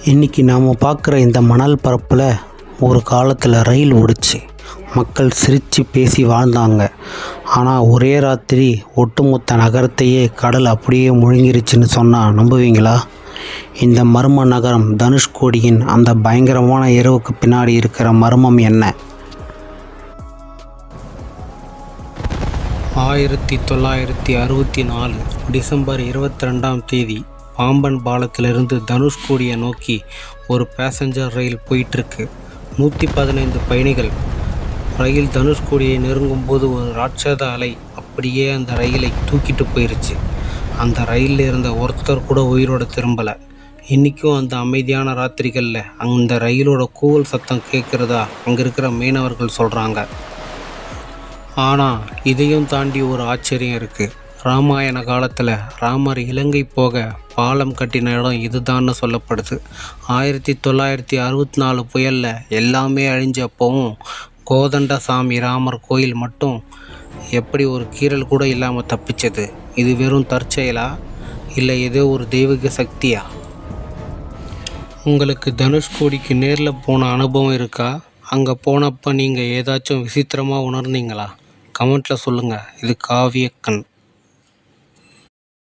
இன்றைக்கி நாம் பார்க்குற இந்த மணல் பரப்பில் ஒரு காலத்தில் ரயில் ஓடிச்சு. மக்கள் சிரித்து பேசி வாழ்ந்தாங்க. ஆனால் ஒரே ராத்திரி ஒட்டுமொத்த நகரத்தையே கடல் அப்படியே முழுங்கிருச்சுன்னு சொன்னால் நம்புவீங்களா? இந்த மர்ம நகரம் தனுஷ்கோடியின் அந்த பயங்கரமான இரவுக்கு பின்னாடி இருக்கிற மர்மம் என்ன? 1964 டிசம்பர் 22 பாம்பன் பாலத்திலிருந்து தனுஷ்கோடியை நோக்கி ஒரு பேசஞ்சர் ரயில் போயிட்டுருக்கு. 115 பயணிகள். ரயில் தனுஷ்கோடியை நெருங்கும்போது ஒரு ராட்சத அலை அப்படியே அந்த ரயிலை தூக்கிட்டு போயிருச்சு. அந்த ரயிலில் இருந்த ஒருத்தர் கூட உயிரோட திரும்பலை. இன்றைக்கும் அந்த அமைதியான ராத்திரிகளில் அந்த ரயிலோட கூவல் சத்தம் கேட்குறதா அங்கே இருக்கிற மீனவர்கள் சொல்கிறாங்க. ஆனால் இதையும் தாண்டி ஒரு ஆச்சரியம் இருக்குது. ராமாயண காலத்தில் ராமர் இலங்கை போக பாலம் கட்டின இடம் இதுதான்னு சொல்லப்படுது. 1964 புயலில் எல்லாமே அழிஞ்சப்பவும் கோதண்டசாமி ராமர் கோயில் மட்டும் எப்படி ஒரு கீறல் கூட இல்லாமல் தப்பிச்சது? இது வெறும் தற்செயலா இல்லை ஏதோ ஒரு தெய்வீக சக்தியா? உங்களுக்கு தனுஷ்கோடிக்கு நேரில் போன அனுபவம் இருக்கா? அங்கே போனப்போ நீங்கள் ஏதாச்சும் விசித்திரமாக உணர்ந்தீங்களா? கமெண்ட்டில் சொல்லுங்கள். இது காவியக்கண்.